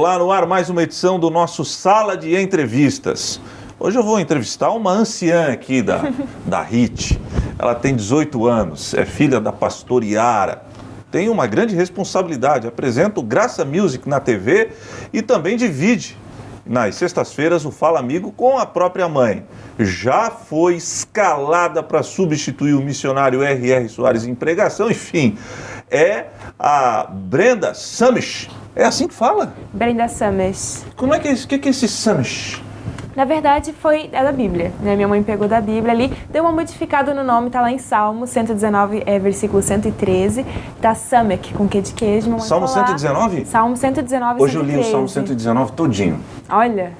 Olá, no ar mais uma edição do nosso Sala de Entrevistas. Hoje eu vou entrevistar uma anciã aqui da HIT. Ela tem 18 anos, é filha da pastora Yara. Tem uma grande responsabilidade, apresenta o Graça Music na TV e também divide nas sextas-feiras o Fala Amigo com a própria mãe. Já foi escalada para substituir o missionário R.R. Soares em pregação, enfim, é a Brenda Samish. É assim que fala? Brenda Samish. Como é que é isso? O que é esse Samish? Na verdade, é da Bíblia, né? Minha mãe pegou da Bíblia ali, deu uma modificada no nome, tá lá em Salmo 119, versículo 113, tá Samek, com Q de queijo. Mamãe Salmo falou, 119? Salmo 119, Hoje 113. eu li o Salmo 119 todinho. Olha,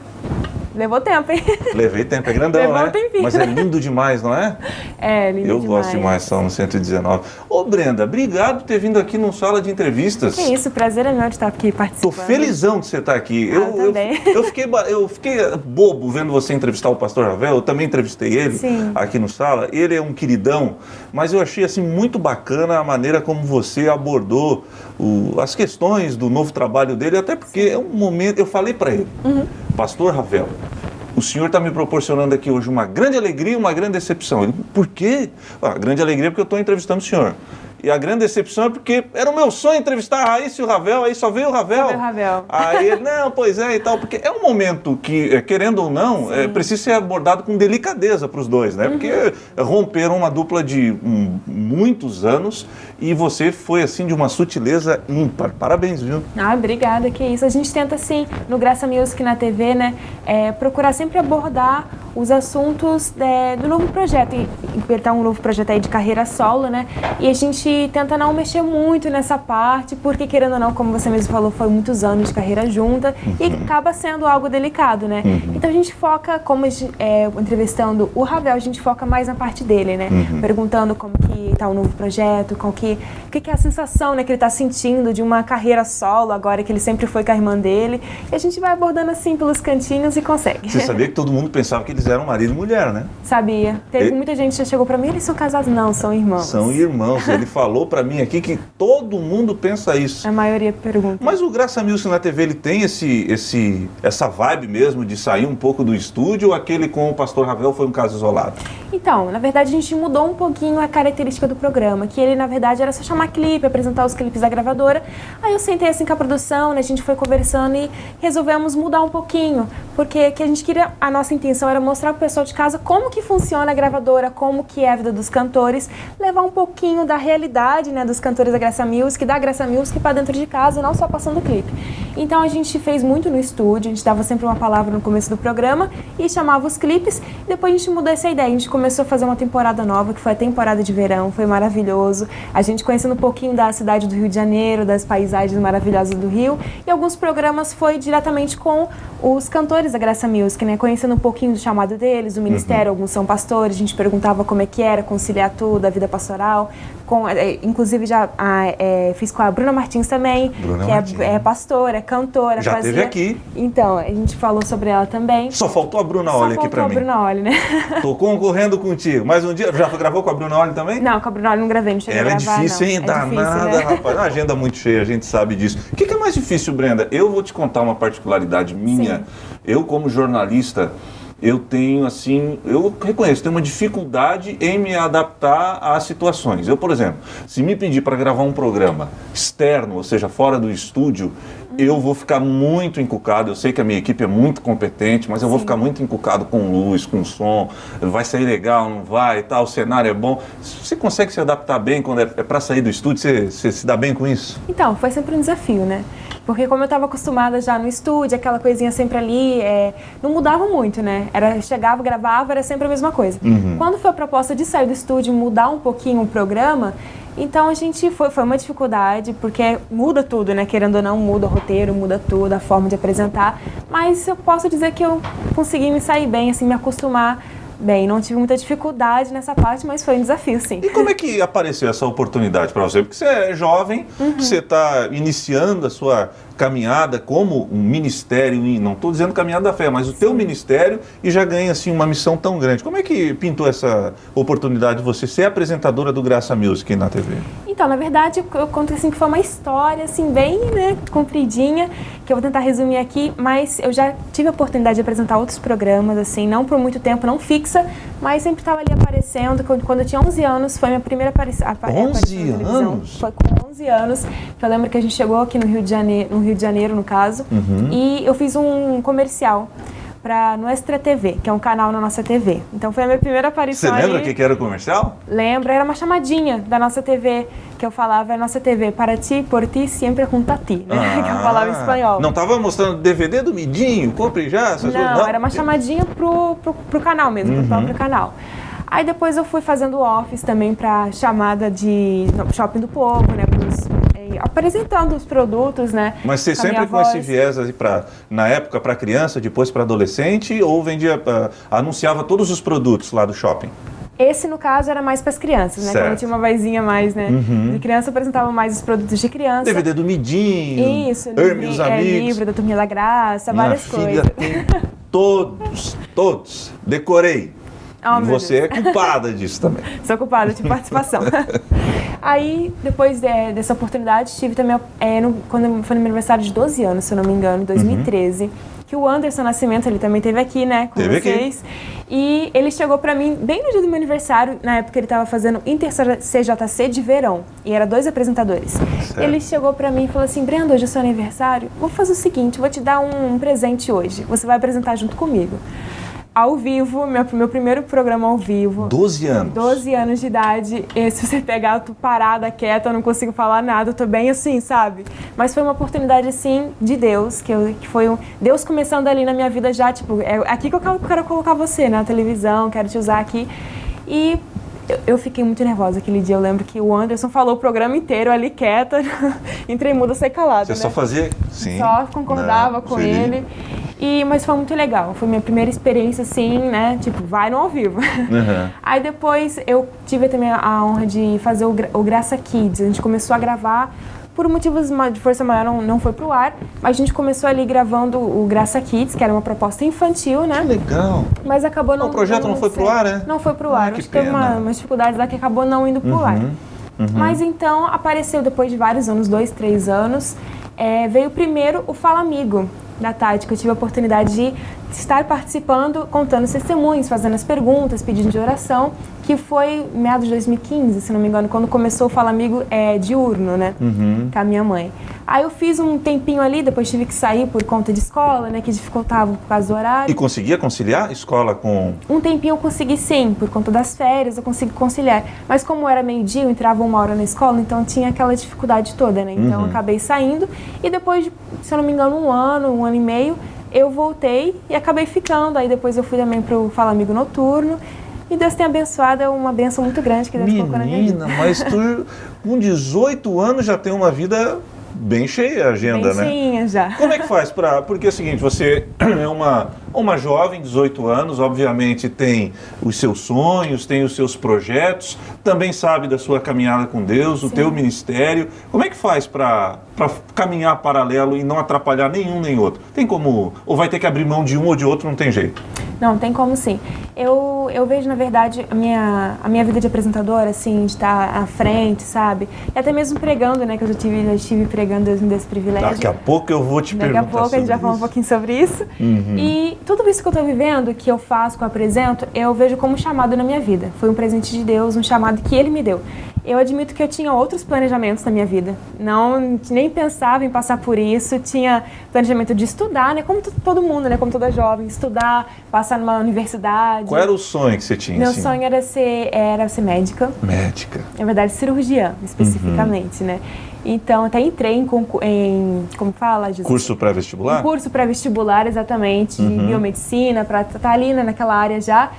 levou tempo, hein? Levei tempo, é grandão, Levou né? um tempinho. Mas é lindo demais, não é? É, lindo Eu demais. gosto demais do Salmo 119. Ô Brenda, obrigado por ter vindo aqui no Sala de Entrevistas. Que isso, prazer é meu de estar aqui Tô participando. felizão de você estar aqui. Eu também. Eu fiquei bobo vendo você entrevistar o pastor Ravel, eu também entrevistei ele. Sim. Aqui no Sala. Ele é um queridão, mas eu achei assim muito bacana a maneira como você abordou as questões do novo trabalho dele, até porque é um momento, eu falei para ele, pastor Ravel, o senhor está me proporcionando aqui hoje uma grande alegria e uma grande decepção. Ele, por quê? A grande alegria é porque eu estou entrevistando o senhor. E a grande decepção é porque era o meu sonho entrevistar a Raíssa e o Ravel, aí só veio o Ravel. Só veio o Ravel. Aí ele, não, pois é e tal, porque é um momento que, querendo ou não, precisa ser abordado com delicadeza para os dois, né? Porque romperam uma dupla de muitos anos e você foi, assim, de uma sutileza ímpar. Parabéns, viu? Ah, obrigada, que isso. A gente tenta, assim, no Graça Music na TV, né, procurar sempre abordar os assuntos do novo projeto. E tá um novo projeto aí de carreira solo, né? E a gente tenta não mexer muito nessa parte, porque, querendo ou não, como você mesmo falou, foi muitos anos de carreira junta e acaba sendo algo delicado, né? Então a gente foca, como entrevistando o Ravel, a gente foca mais na parte dele, né? Perguntando como que tá o novo projeto, o que é a sensação, né, que ele tá sentindo de uma carreira solo, agora que ele sempre foi com a irmã dele. E a gente vai abordando assim pelos cantinhos e consegue. Você sabia que todo mundo pensava que eles eram marido e mulher, né? Sabia. Teve muita gente que já chegou pra mim, eles são casados. Não, são irmãos. São irmãos. Ele falou pra mim aqui que todo mundo pensa isso. A maioria pergunta. Mas o Graça Music na TV, ele tem essa vibe mesmo de sair um pouco do estúdio, ou aquele com o pastor Ravel foi um caso isolado? Então, na verdade, a gente mudou um pouquinho a característica do programa, que ele, na verdade, era só chamar clipe, apresentar os clipes da gravadora. Aí eu sentei assim com a produção, né, a gente foi conversando e resolvemos mudar um pouquinho, porque que a gente queria, a nossa intenção era mostrar pro pessoal de casa como que funciona a gravadora, como que é a vida dos cantores, levar um pouquinho da realidade, né, dos cantores da Graça Music para dentro de casa, não só passando o clipe. Então a gente fez muito no estúdio, a gente dava sempre uma palavra no começo do programa e chamava os clipes, e depois a gente mudou essa ideia, a gente começou a fazer uma temporada nova, que foi a temporada de verão, foi maravilhoso, a gente conhecendo um pouquinho da cidade do Rio de Janeiro, das paisagens maravilhosas do Rio, e alguns programas foi diretamente com os cantores da Graça Music, né, conhecendo um pouquinho do chamado deles, do ministério, alguns são pastores, a gente perguntava como é que era conciliar tudo, a vida pastoral, inclusive já fiz com a Bruna Martins também, que é pastora, cantora. Já teve aqui. Então, a gente falou sobre ela também. Só faltou a Bruna Olli aqui pra mim. Só faltou a Bruna Olli, né? Tô concorrendo contigo. Mais um dia, já gravou com a Bruna Olli também? Não, com a Bruna Olli não gravei, não cheguei a gravar, é difícil, hein? Danada, né? Rapaz. Uma agenda muito cheia, a gente sabe disso. O que é mais difícil, Brenda? Eu vou te contar uma particularidade minha. Sim. Eu, como jornalista, eu tenho, assim, eu reconheço, tenho uma dificuldade em me adaptar às situações. Eu, por exemplo, se me pedir para gravar um programa externo, ou seja, fora do estúdio, eu vou ficar muito encucado. Eu sei que a minha equipe é muito competente, mas eu vou ficar muito encucado com luz, com som. Vai sair legal, não vai e tal, o cenário é bom. Você consegue se adaptar bem quando é para sair do estúdio? Você se dá bem com isso? Então, foi sempre um desafio, né? Porque como eu estava acostumada já no estúdio, aquela coisinha sempre ali, não mudava muito, né? Chegava, gravava, era sempre a mesma coisa. Quando foi a proposta de sair do estúdio, mudar um pouquinho o programa, então a gente foi uma dificuldade, porque muda tudo, né? Querendo ou não, muda o roteiro, muda tudo, a forma de apresentar. Mas eu posso dizer que eu consegui me sair bem, assim, me acostumar bem. Não tive muita dificuldade nessa parte, mas foi um desafio, sim. E como é que apareceu essa oportunidade para você? Porque você é jovem, você está iniciando a sua caminhada como um ministério, não estou dizendo caminhada da fé, mas o teu ministério, e já ganha assim uma missão tão grande. Como é que pintou essa oportunidade de você ser apresentadora do Graça Music na TV? Então, na verdade, eu conto assim que foi uma história assim bem, né, compridinha, que eu vou tentar resumir aqui, mas eu já tive a oportunidade de apresentar outros programas, assim, não por muito tempo, não fixa, mas sempre estava ali aparecendo. Quando eu tinha 11 anos, foi minha primeira aparição na televisão. Foi com 11 anos, que eu lembro que a gente chegou aqui no Rio de Janeiro, no caso, e eu fiz um comercial para Nuestra TV, que é um canal na nossa TV. Então foi a minha primeira aparição. Você lembra o que era o comercial? Lembro, era uma chamadinha da nossa TV, que eu falava, nossa TV, para ti, por ti, sempre junto a ti, né? Que eu falava em espanhol. Não estava mostrando DVD do Midinho, compre já? Não, era uma chamadinha pro canal mesmo, pro próprio canal. Aí depois eu fui fazendo office também para chamada de Shopping do Povo, né? Apresentando os produtos, né? Mas você sempre com esse viés aí na época para criança, depois para adolescente, ou vendia, anunciava todos os produtos lá do shopping? Esse, no caso, era mais para as crianças, né? Certo. Quando eu tinha uma vozinha mais, né? De criança, eu apresentava mais os produtos de criança. DVD do Midinho. Isso, Hermes Amigos. livro da Turminha da Graça, várias coisas. Tem todos. Decorei. Oh, e você é culpada disso também. Sou culpada de participação. Aí, depois dessa oportunidade, tive também, quando foi no meu aniversário de 12 anos, se eu não me engano, em 2013, que o Anderson Nascimento, ele também esteve aqui, né, com vocês. Aqui. E ele chegou pra mim, bem no dia do meu aniversário, na época ele estava fazendo Inter-CJC de verão, e era 2 apresentadores. Certo. Ele chegou pra mim e falou assim, Brenda, hoje é seu aniversário, vou fazer o seguinte, vou te dar um presente hoje, você vai apresentar junto comigo. Ao vivo, meu primeiro programa ao vivo. 12 anos? 12 anos de idade. E se você pegar, eu tô parada, quieta, eu não consigo falar nada, eu tô bem assim, sabe? Mas foi uma oportunidade, assim, de Deus, que foi Deus começando ali na minha vida já, tipo, é aqui que eu quero colocar você, na televisão, quero te usar aqui. E eu fiquei muito nervosa aquele dia, eu lembro que o Anderson falou o programa inteiro ali, quieta, entrei muda, saí calada, Você só fazia? Sim. Só concordava com ele. Mas foi muito legal, foi minha primeira experiência assim, né, tipo, vai no ao vivo. Aí depois eu tive também a honra de fazer o Graça Kids, a gente começou a gravar, por motivos de força maior não foi pro ar, mas a gente começou ali gravando o Graça Kids, que era uma proposta infantil, né. Que legal. Mas acabou não... O projeto não foi pro ar, né? Não foi pro ar, acho que teve umas dificuldades lá que acabou não indo pro ar. Mas então apareceu depois de vários anos, 2, 3 anos, veio primeiro o Fala Amigo, da Tati, que eu tive a oportunidade de estar participando, contando testemunhos, fazendo as perguntas, pedindo de oração, que foi meados de 2015, se não me engano, quando começou o Fala Amigo diurno, né, com a minha mãe. Aí eu fiz um tempinho ali, depois tive que sair por conta de escola, né, que dificultava por causa do horário. E conseguia conciliar escola com... Um tempinho eu consegui sim, por conta das férias eu consegui conciliar. Mas como era meio-dia, eu entrava 1 hora na escola, então tinha aquela dificuldade toda, né, então eu acabei saindo e depois de, se eu não me engano, 1 ano e meio, eu voltei e acabei ficando. Aí depois eu fui também pro Fala Amigo Noturno. E Deus tem abençoado, é uma benção muito grande que Deus colocou na minha vida. Menina, mas tu com 18 anos já tem uma vida bem cheia, a agenda, né? Bem já. Como é que faz para... Porque é o seguinte, você é uma jovem, 18 anos, obviamente tem os seus sonhos, tem os seus projetos, também sabe da sua caminhada com Deus, o teu ministério. Como é que faz para caminhar paralelo e não atrapalhar nenhum nem outro? Tem como... Ou vai ter que abrir mão de um ou de outro, não tem jeito? Não, tem como sim. Eu vejo, na verdade, a minha vida de apresentadora, assim, de estar à frente, sabe? E até mesmo pregando, né, que eu já estive pregando, Deus me deu esse privilégio. Daqui a pouco eu vou te perguntar. Daqui a pouco a gente vai falar um pouquinho sobre isso. E tudo isso que eu estou vivendo, que eu faço, que eu apresento, eu vejo como um chamado na minha vida. Foi um presente de Deus, um chamado que Ele me deu. Eu admito que eu tinha outros planejamentos na minha vida. Não, nem pensava em passar por isso. Tinha planejamento de estudar, né? Como todo mundo, né? Como toda jovem. Estudar, passar numa universidade. Qual era o sonho que você tinha? Meu sonho era ser médica. Médica. Na verdade, cirurgiã, especificamente, né? Então, até entrei em como fala, Jesus? Curso pré-vestibular? Um curso pré-vestibular, exatamente, de biomedicina, para estar ali naquela área já.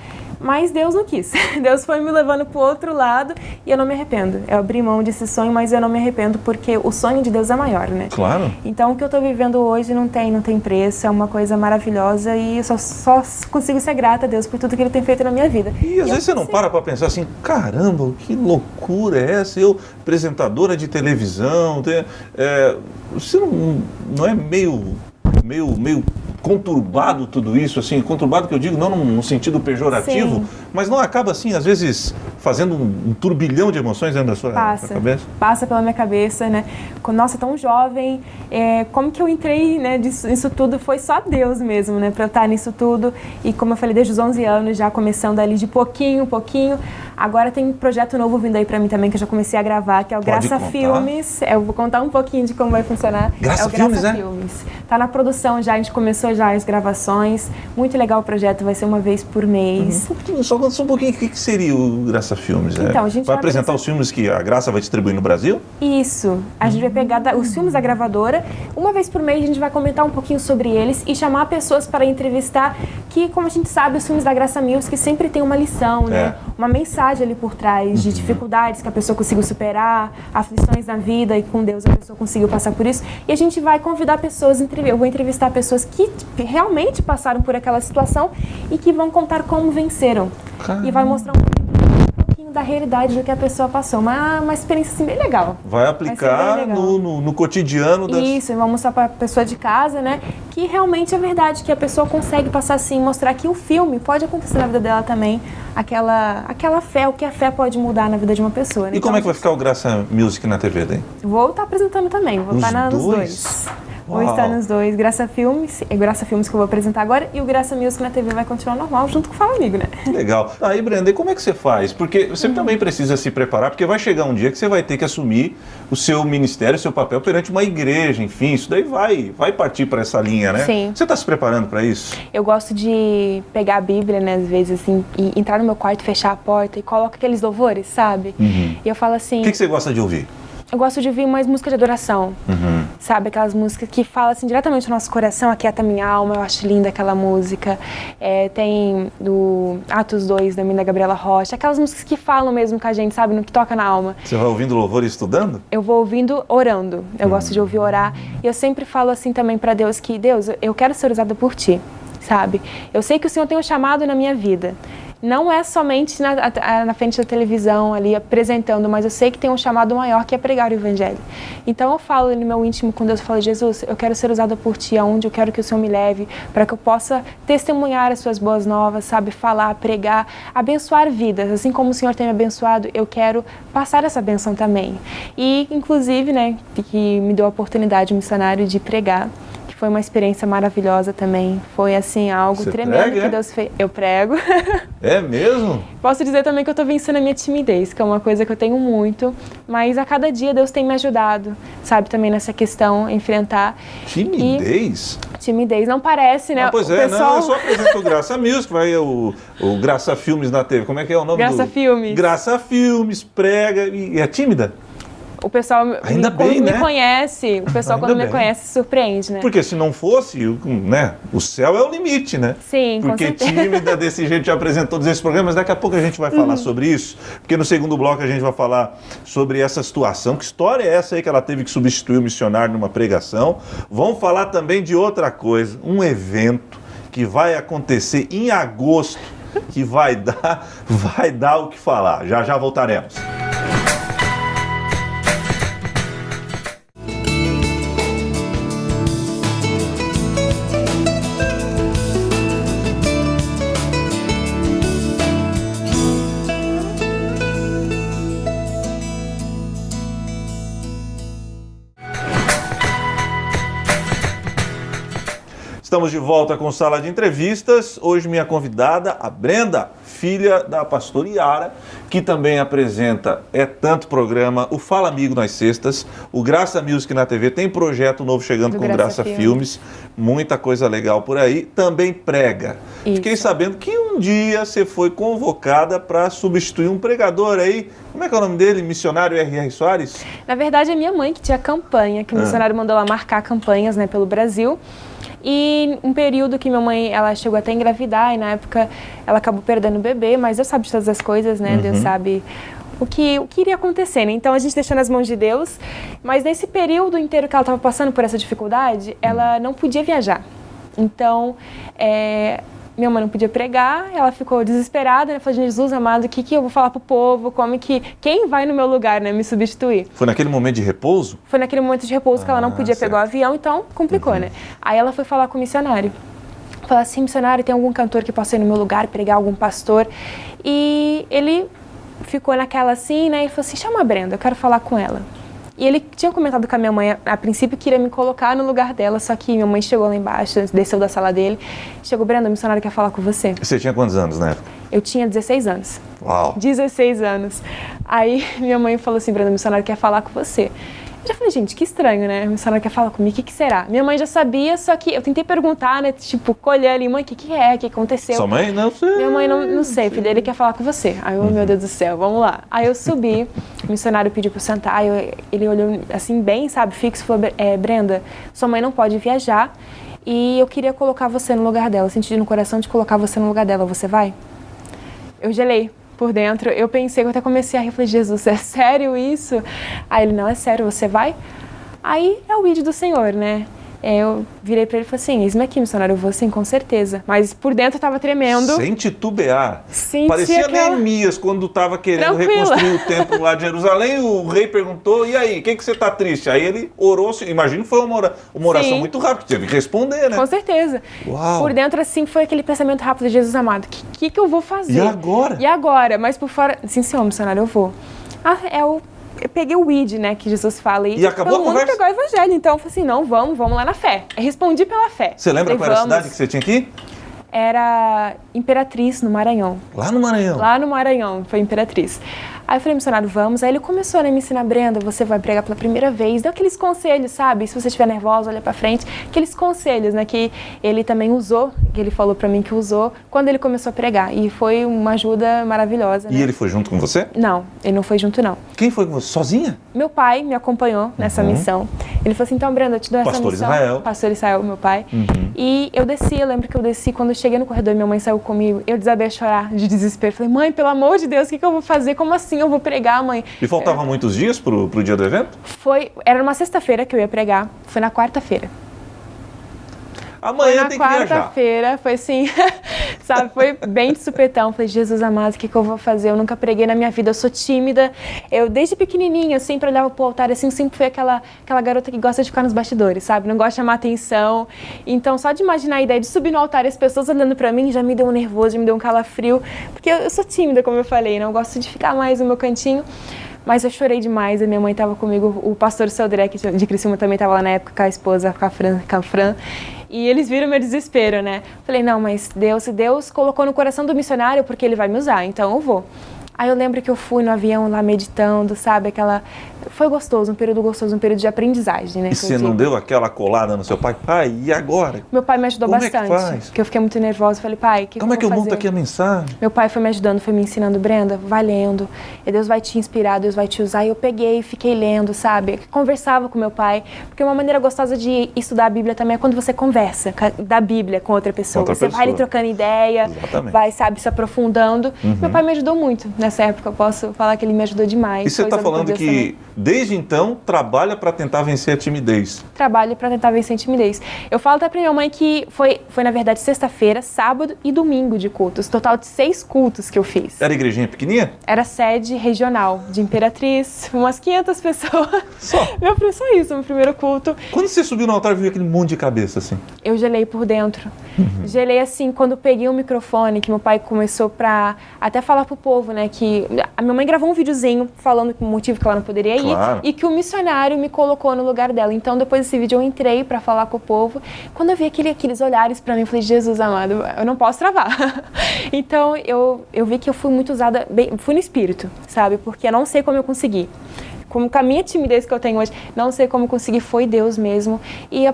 Mas Deus não quis. Deus foi me levando para o outro lado e eu não me arrependo. Eu abri mão desse sonho, mas eu não me arrependo porque o sonho de Deus é maior, né? Claro. Então o que eu estou vivendo hoje não tem preço, é uma coisa maravilhosa e eu só consigo ser grata a Deus por tudo que Ele tem feito na minha vida. E às vezes você não para pensar assim, caramba, que loucura é essa? Eu, apresentadora de televisão, você não é meio conturbado tudo isso, assim, conturbado que eu digo não no sentido pejorativo, Sim. mas não acaba assim, às vezes, fazendo um turbilhão de emoções dentro da sua cabeça? Passa pela minha cabeça, né? Nossa, tão jovem, como que eu entrei, né, nisso tudo? Foi só Deus mesmo, né, pra eu estar nisso tudo. E como eu falei, desde os 11 anos, já começando ali de pouquinho. Agora tem um projeto novo vindo aí pra mim também, que eu já comecei a gravar, que é o Graça Filmes. Eu vou contar um pouquinho de como vai funcionar. Graça Filmes, né? Tá na produção já, a gente começou já as gravações. Muito legal o projeto, vai ser uma vez por mês. Só um pouquinho, o que seria o Graça Filmes? Então, a gente vai apresentar os filmes que a Graça vai distribuir no Brasil? Isso. A gente vai pegar os filmes da gravadora. Uma vez por mês a gente vai comentar um pouquinho sobre eles e chamar pessoas para entrevistar que, como a gente sabe, os filmes da Graça Music sempre tem uma lição, né? Uma mensagem ali por trás de dificuldades que a pessoa conseguiu superar, aflições na vida e com Deus a pessoa conseguiu passar por isso. E a gente vai convidar pessoas, eu vou entrevistar pessoas que realmente passaram por aquela situação e que vão contar como venceram. Caramba. E vai mostrar um pouquinho da realidade do que a pessoa passou. Uma experiência assim bem legal. Vai aplicar no cotidiano das... Isso, e vamos mostrar para a pessoa de casa, né, que realmente é verdade, que a pessoa consegue passar assim, mostrar que o filme pode acontecer na vida dela também, aquela fé, o que a fé pode mudar na vida de uma pessoa. Né? E como é que vai ficar o Graça Music na TV daí? Vou estar apresentando também, vou estar nos dois. Vou estar nos dois, Graça Filmes que eu vou apresentar agora, e o Graça Music na TV vai continuar normal, junto com o Fala Amigo, né? Legal. Aí, Brenda, e como é que você faz? Porque você também precisa se preparar, porque vai chegar um dia que você vai ter que assumir o seu ministério, o seu papel perante uma igreja, enfim, isso daí vai partir para essa linha, né? Sim. Você está se preparando para isso? Eu gosto de pegar a Bíblia, né, às vezes, assim, e entrar no meu quarto, fechar a porta e coloco aqueles louvores, sabe? E eu falo assim... O que você gosta de ouvir? Eu gosto de ouvir mais música de adoração, sabe? Aquelas músicas que falam assim, diretamente no nosso coração, aquieta minha alma, eu acho linda aquela música. Tem do Atos 2, da Mina Gabriela Rocha, aquelas músicas que falam mesmo com a gente, sabe? No que toca na alma. Você vai ouvindo louvor e estudando? Eu vou ouvindo orando, eu gosto de ouvir orar. E eu sempre falo assim também para Deus que, Deus, eu quero ser usada por Ti, sabe? Eu sei que o Senhor tem um chamado na minha vida. Não é somente na frente da televisão ali apresentando, mas eu sei que tem um chamado maior que é pregar o Evangelho. Então eu falo no meu íntimo com Deus, eu falo, Jesus, eu quero ser usada por Ti, aonde eu quero que o Senhor me leve, para que eu possa testemunhar as Suas boas novas, sabe, falar, pregar, abençoar vidas. Assim como o Senhor tem me abençoado, eu quero passar essa bênção também. E inclusive, né, que me deu a oportunidade, o missionário, de pregar. Foi uma experiência maravilhosa também. Foi, assim, algo Você tremendo prega, que Deus fez. Eu prego. É mesmo? Posso dizer também que eu estou vencendo a minha timidez, que é uma coisa que eu tenho muito. Mas a cada dia Deus tem me ajudado, sabe, também nessa questão, enfrentar. Timidez? Timidez. Não parece, né? Pois é, não, eu só apresento o Graça Music, vai o Graça Filmes na TV. Como é que é o nome Graça Filmes. Graça Filmes, prega. E é tímida? O pessoal me conhece, o pessoal Ainda quando bem. me conhece se surpreende, né? Porque se não fosse, né, o céu é o limite, né? Sim, com Porque certeza. tímida desse jeito já apresentou todos esses programas, daqui a pouco a gente vai falar sobre isso, porque no segundo bloco a gente vai falar sobre essa situação, que história é essa aí que ela teve que substituir o missionário numa pregação. Vamos falar também de outra coisa, um evento que vai acontecer em agosto, que vai dar o que falar. Já voltaremos. Estamos de volta com Sala de Entrevistas. Hoje minha convidada, a Brenda, filha da pastora Yara, que também apresenta tanto programa, o Fala Amigo nas sextas, o Graça Music na TV, tem projeto novo chegando com Graça Filmes, muita coisa legal por aí, também prega. Isso. Fiquei sabendo que um dia você foi convocada para substituir um pregador aí, como é que é o nome dele? Missionário R.R. Soares? Na verdade é minha mãe que tinha campanha, que o missionário mandou lá marcar campanhas, né, pelo Brasil. E um período que minha mãe, ela chegou até a engravidar, e na época ela acabou perdendo o bebê, mas Deus sabe de todas as coisas, né? Deus sabe o que iria acontecer, né? Então a gente deixou nas mãos de Deus, mas nesse período inteiro que ela estava passando por essa dificuldade, ela não podia viajar. Então, minha mãe não podia pregar, ela ficou desesperada, né? Falou, Jesus amado, o que eu vou falar pro povo? Quem vai no meu lugar, né? Me substituir? Foi naquele momento de repouso? Foi naquele momento de repouso que ela não podia pegar o avião, então complicou, né? Aí ela foi falar com o missionário. Falar assim, missionário, tem algum cantor que possa ir no meu lugar, pregar, algum pastor? E ele ficou naquela assim, né? E falou assim, chama a Brenda, eu quero falar com ela. E ele tinha comentado com a minha mãe, a princípio, que iria me colocar no lugar dela, só que minha mãe chegou lá embaixo, desceu da sala dele, chegou, Brenda, o missionário quer falar com você. Você tinha quantos anos na época? Eu tinha 16 anos. Uau! 16 anos. Aí minha mãe falou assim, Brenda, o missionário quer falar com você. Eu já falei, gente, que estranho, né? O missionário quer falar comigo, o que será? Minha mãe já sabia, só que eu tentei perguntar, né? Tipo, colher ali, mãe, o que é? O que aconteceu? Sua mãe? Não sei. Minha mãe, não sei, filha, ele quer falar com você. Aí eu, meu Deus do céu, vamos lá. Aí eu subi, o missionário pediu pra eu sentar, ele olhou assim, bem, sabe, fixo, falou, Brenda, sua mãe não pode viajar e eu queria colocar você no lugar dela, senti no coração de colocar você no lugar dela, você vai? Eu gelei por dentro, eu pensei, eu até comecei a rir, falei, Jesus, é sério isso? Aí ele, não, é sério, você vai? Aí é o ID do Senhor, né? Eu virei pra ele e falei assim, eis-me aqui, missionário, eu vou sim, com certeza. Mas por dentro eu tava tremendo. Sem titubear. Senti Parecia aquela... Neemias quando estava querendo Tranquila. reconstruir o templo lá de Jerusalém, o rei perguntou, e aí, o que você tá triste? Aí ele orou, imagino que foi uma oração Sim. muito rápida, teve que responder, né? Com certeza. Uau. Por dentro, assim, foi aquele pensamento rápido, Jesus amado, o que eu vou fazer? E agora? E agora? Mas por fora, sim, senhor, missionário, eu vou. Eu peguei o ID, né, que Jesus fala. E acabou a todo mundo conversa? pegou o evangelho. Então, eu falei assim, não, vamos lá na fé. Eu respondi pela fé. Você lembra Falei, qual era a vamos. cidade que você tinha que ir? Era Imperatriz, no Maranhão. Lá no Maranhão. Lá no Maranhão, foi Imperatriz. Aí eu falei, missionário, vamos. Aí ele começou, né, me ensinar, Brenda, você vai pregar pela primeira vez. Deu aqueles conselhos, sabe? Se você estiver nervosa, olha pra frente. Aqueles conselhos, né, que ele também usou, que ele falou pra mim que usou, quando ele começou a pregar. E foi uma ajuda maravilhosa, né? E ele foi junto com você? Não, ele não foi junto, não. Quem foi com você? Sozinha? Meu pai me acompanhou nessa missão. Ele falou assim, então, Brenda, eu te dou essa Pastor missão. Israel. Pastor Israel, meu pai. E eu desci, eu lembro que eu desci, quando eu cheguei no corredor, minha mãe saiu comigo, eu desabei a chorar de desespero. Falei, mãe, pelo amor de Deus, o que eu vou fazer? Como assim eu vou pregar, mãe? E faltavam muitos dias pro dia do evento? Era numa sexta-feira que eu ia pregar, foi na quarta-feira. Amanhã Foi tem na que viajar. quarta-feira, foi assim, sabe, foi bem de supetão. Falei, Jesus amado, o que eu vou fazer? Eu nunca preguei na minha vida, eu sou tímida. Eu, desde pequenininha, eu sempre olhava pro altar, assim, sempre fui aquela garota que gosta de ficar nos bastidores, sabe? Não gosta de chamar atenção. Então, só de imaginar a ideia de subir no altar e as pessoas olhando pra mim, já me deu um nervoso, já me deu um calafrio. Porque eu sou tímida, como eu falei, não gosto de ficar mais no meu cantinho. Mas eu chorei demais, a minha mãe estava comigo, o pastor Seldrek de Criciúma também estava lá na época com a esposa, com a Fran, e eles viram meu desespero, né? Falei, não, mas Deus colocou no coração do missionário porque ele vai me usar, então eu vou. Aí eu lembro que eu fui no avião lá meditando, sabe, foi gostoso, um período de aprendizagem, né? E você não deu aquela colada no seu pai? Pai, e agora? Meu pai me ajudou Como bastante. É que faz? Porque eu fiquei muito nervosa, falei, pai, como é que eu monto aqui a mensagem? Meu pai foi me ajudando, foi me ensinando, Brenda, vai lendo, e Deus vai te inspirar, Deus vai te usar. E eu peguei e fiquei lendo, sabe? Conversava com meu pai, porque uma maneira gostosa de estudar a Bíblia também é quando você conversa da Bíblia com outra pessoa. Você vai ali trocando ideia, Exatamente. vai, sabe, se aprofundando. Meu pai me ajudou muito nessa época, eu posso falar que ele me ajudou demais. E você está falando que, desde então, trabalha para tentar vencer a timidez. Trabalho para tentar vencer a timidez. Eu falo até para minha mãe que foi na verdade, sexta-feira, sábado e domingo de cultos. Total de 6 cultos que eu fiz. Era igrejinha pequenininha? Era sede regional de Imperatriz, umas 500 pessoas. Só? Só isso, meu primeiro culto. Quando você subiu no altar e viu aquele monte de cabeça assim? Eu gelei por dentro. Gelei assim, quando eu peguei o microfone, que meu pai começou pra até falar pro povo, né, que a minha mãe gravou um videozinho falando o motivo que ela não poderia ir, claro, e que o missionário me colocou no lugar dela. Então, depois desse vídeo, eu entrei pra falar com o povo. Quando eu vi aqueles olhares pra mim, eu falei, Jesus amado, eu não posso travar. Então, eu vi que eu fui muito usada, fui no espírito, sabe? Porque eu não sei como eu consegui. com a minha timidez que eu tenho hoje, não sei como conseguir, foi Deus mesmo. E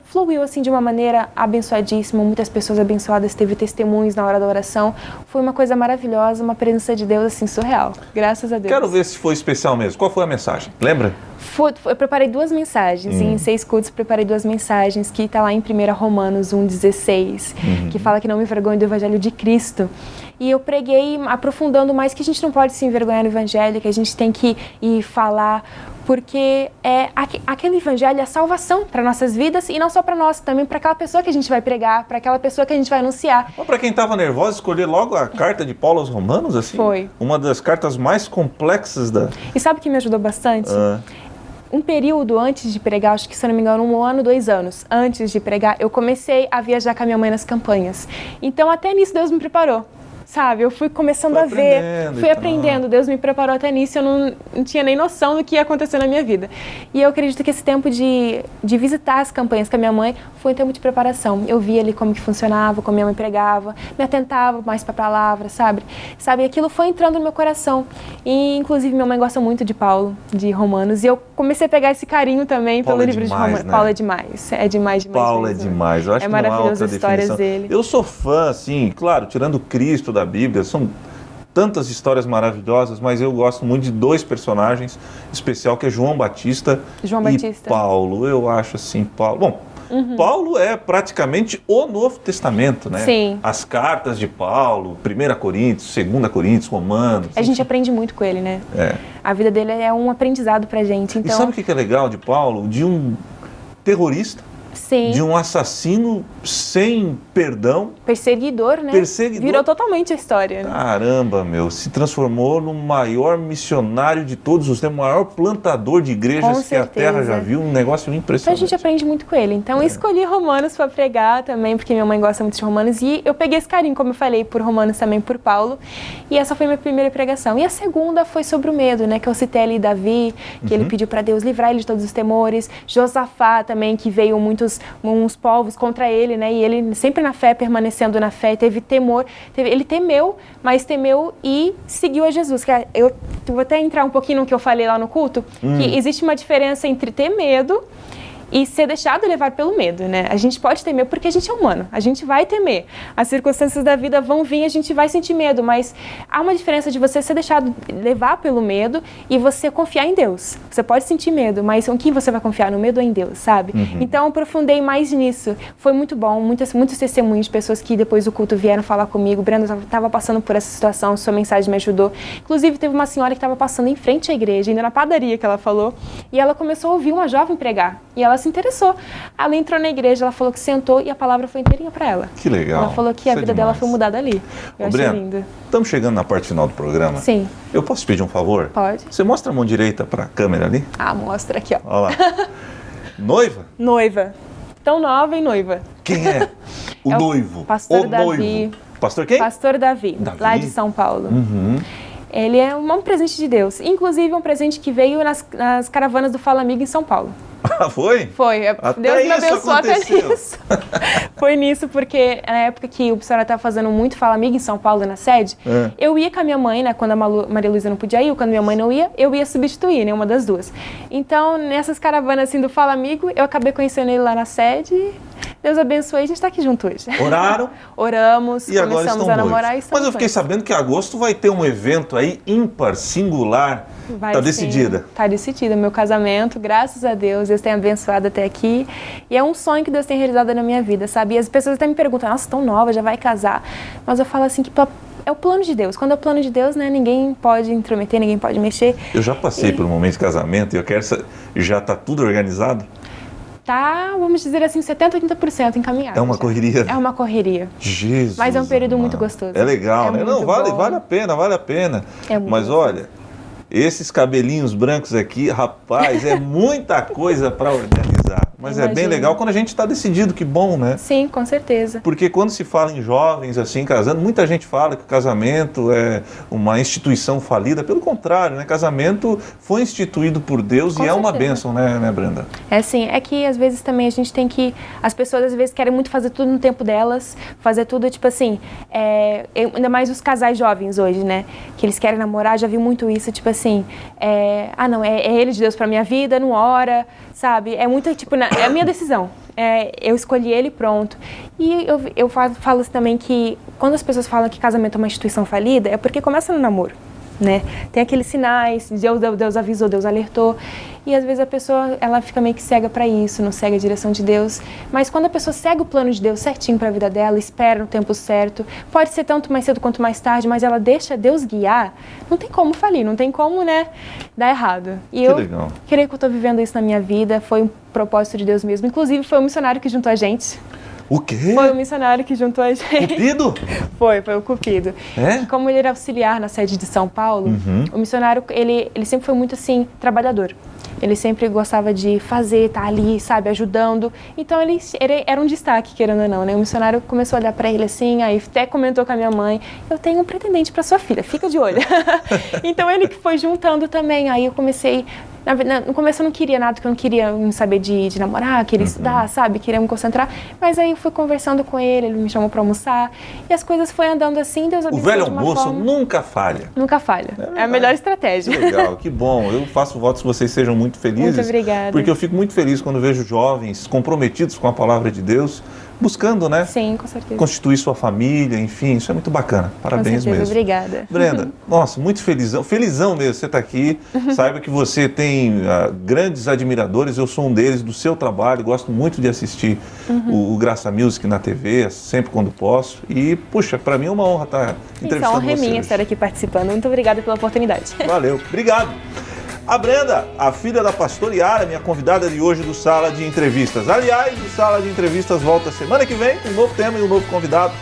fluiu assim de uma maneira abençoadíssima, muitas pessoas abençoadas, teve testemunhos na hora da oração. Foi uma coisa maravilhosa, uma presença de Deus assim surreal. Graças a Deus. Quero ver se foi especial mesmo. Qual foi a mensagem? Lembra? Eu preparei 2 mensagens, em 6 cultos preparei 2 mensagens, que está lá em 1 Romanos 1,16, que fala que não me envergonho do Evangelho de Cristo. E eu preguei aprofundando mais que a gente não pode se envergonhar do Evangelho, que a gente tem que ir falar, porque aquele Evangelho é a salvação para nossas vidas e não só para nós, também para aquela pessoa que a gente vai pregar, para aquela pessoa que a gente vai anunciar. Para quem estava nervoso, escolher logo a carta de Paulo aos Romanos, assim? Foi. Uma das cartas mais complexas da... E sabe o que me ajudou bastante? Um período antes de pregar, acho que se não me engano 1 ano, 2 anos antes de pregar, eu comecei a viajar com a minha mãe nas campanhas. Então até nisso Deus me preparou. Sabe, eu fui começando a ver, fui aprendendo, Deus me preparou até nisso, eu não tinha nem noção do que ia acontecer na minha vida. E eu acredito que esse tempo de visitar as campanhas com a minha mãe foi um tempo de preparação. Eu via ali como que funcionava, como minha mãe pregava, me atentava mais para a palavra, sabe? E aquilo foi entrando no meu coração. E, inclusive, minha mãe gosta muito de Paulo, de Romanos, e eu comecei a pegar esse carinho também pelo livro de Romanos. Né? Paulo é demais, é demais Paulo mesmo. É demais, eu acho que não há outra definição. Dele. Eu sou fã, assim, claro, tirando Cristo da Bíblia, são tantas histórias maravilhosas, mas eu gosto muito de 2 personagens, especial que é João Batista e Paulo. Eu acho assim, Paulo... Bom, Paulo é praticamente o Novo Testamento, né? Sim. As cartas de Paulo, 1 Coríntios, 2 Coríntios, Romanos... A gente aprende muito com ele, né? A vida dele é um aprendizado pra gente. Então... E sabe o que é legal de Paulo? De um terrorista, Sim. de um assassino sem perdão. Perseguidor, né? Virou totalmente a história. Né? Caramba, se transformou no maior missionário de todos os tempos, o maior plantador de igrejas que a Terra já viu, um negócio impressionante. Então a gente aprende muito com ele. Então eu escolhi Romanos para pregar também, porque minha mãe gosta muito de Romanos, e eu peguei esse carinho, como eu falei, por Romanos também, por Paulo, e essa foi minha primeira pregação. E a segunda foi sobre o medo, né? Que eu citei ali Davi, que ele pediu para Deus livrar ele de todos os temores, Josafá também, que veio uns povos contra ele, né? E ele sempre na fé, permanecendo na fé, teve temor, ele temeu, mas temeu e seguiu a Jesus. Eu vou até entrar um pouquinho no que eu falei lá no culto, que existe uma diferença entre ter medo e ser deixado levar pelo medo, né? A gente pode temer porque a gente é humano, a gente vai temer. As circunstâncias da vida vão vir, a gente vai sentir medo, mas há uma diferença de você ser deixado levar pelo medo e você confiar em Deus. Você pode sentir medo, mas em quem você vai confiar? No medo ou em Deus, sabe? Então eu aprofundei mais nisso. Foi muito bom, muitos testemunhos de pessoas que depois do culto vieram falar comigo. Brenda, eu estava passando por essa situação, sua mensagem me ajudou. Inclusive teve uma senhora que estava passando em frente à igreja, ainda na padaria que ela falou, e ela começou a ouvir uma jovem pregar. E ela se interessou. Ela entrou na igreja, ela falou que sentou e a palavra foi inteirinha para ela. Que legal. Ela falou que a vida dela foi mudada ali. Eu achei lindo. Estamos chegando na parte final do programa. Sim. Eu posso te pedir um favor? Pode. Você mostra a mão direita para a câmera ali? Mostra aqui, ó. Olha lá. Noiva? Noiva. Tão nova e noiva. Quem é? O noivo. Pastor Davi. Pastor quem? Pastor Davi, lá de São Paulo. Ele é um presente de Deus. Inclusive, um presente que veio nas caravanas do Fala Amigo em São Paulo. Foi? Foi. Deus me abençoou até nisso. Foi nisso, porque na época que o senhor estava fazendo muito Fala Amigo em São Paulo, na sede, eu ia com a minha mãe, né? Quando a Maria Luísa não podia ir, quando minha mãe não ia, eu ia substituir, né? Uma das duas. Então, nessas caravanas assim do Fala Amigo, eu acabei conhecendo ele lá na sede. Deus abençoe, a gente está aqui junto hoje. Oraram? Oramos, e começamos a namorar. E mas eu fiquei sabendo que em agosto vai ter um evento aí ímpar, singular. Está decidida? Está decidida. Meu casamento, graças a Deus tem abençoado até aqui. E é um sonho que Deus tem realizado na minha vida, sabe? E as pessoas até me perguntam, nossa, tão nova, já vai casar. Mas eu falo assim que é o plano de Deus. Quando é o plano de Deus, né, ninguém pode intrometer, ninguém pode mexer. Eu já passei por um momento de casamento e eu quero já está tudo organizado? Tá, vamos dizer assim, 70%, 80% encaminhado. É uma correria? É uma correria. Jesus. Mas é um período muito gostoso. É legal, né? Não, vale a pena, vale a pena. Mas olha, esses cabelinhos brancos aqui, rapaz, é muita coisa para organizar. mudar. Mas é bem legal quando a gente está decidido, que bom, né? Sim, com certeza. Porque quando se fala em jovens, assim, casando, muita gente fala que o casamento é uma instituição falida. Pelo contrário, né? Casamento foi instituído por Deus e é uma bênção, né, Brenda? É sim, é que às vezes também a gente tem que... As pessoas às vezes querem muito fazer tudo no tempo delas, fazer tudo, tipo assim, ainda mais os casais jovens hoje, né? Que eles querem namorar, já vi muito isso, tipo assim, não, é ele de Deus pra minha vida, não ora, sabe? É muito, tipo, é a minha decisão. Eu escolhi ele, pronto. E eu falo também que quando as pessoas falam que casamento é uma instituição falida, é porque começa no namoro, né? Tem aqueles sinais, Deus avisou, Deus alertou, e às vezes a pessoa, ela fica meio que cega para isso, não segue a direção de Deus. Mas quando a pessoa segue o plano de Deus certinho para a vida dela, espera no tempo certo, pode ser tanto mais cedo quanto mais tarde, mas ela deixa Deus guiar, não tem como falir, não tem como, né, dar errado. E eu creio que eu estou vivendo isso na minha vida, foi um propósito de Deus mesmo. Inclusive, foi o missionário que juntou a gente. O quê? Foi o missionário que juntou a gente. Cupido? Foi o Cupido. Como ele era auxiliar na sede de São Paulo, o missionário, ele sempre foi muito, assim, trabalhador. Ele sempre gostava de fazer, tá ali, sabe, ajudando. Então, ele era um destaque, querendo ou não, né? O missionário começou a olhar para ele assim, aí até comentou com a minha mãe, eu tenho um pretendente para sua filha, fica de olho. Então, ele que foi juntando também. Aí eu comecei... No começo eu não queria nada, porque eu não queria saber de namorar, queria estudar, sabe? Queria me concentrar. Mas aí eu fui conversando com ele me chamou para almoçar. E as coisas foram andando assim, Deus abençoou. O velho almoço nunca falha. Nunca falha. É a melhor estratégia. Que legal, que bom. Eu faço votos que vocês sejam muito felizes. Muito obrigada. Porque eu fico muito feliz quando vejo jovens comprometidos com a palavra de Deus, buscando, né? Sim, com certeza. Constituir sua família, enfim, isso é muito bacana. Parabéns mesmo. Obrigada. Brenda, nossa, muito felizão mesmo você estar aqui. Saiba que você tem grandes admiradores, eu sou um deles, do seu trabalho, gosto muito de assistir o Graça Music na TV, sempre quando posso. E, puxa, para mim é uma honra estar entrevistando você. Honra é minha estar aqui participando. Muito obrigada pela oportunidade. Valeu, obrigado. A Brenda, a filha da pastora Yara, minha convidada de hoje do Sala de Entrevistas. Aliás, o Sala de Entrevistas volta semana que vem com um novo tema e um novo convidado.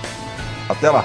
Até lá.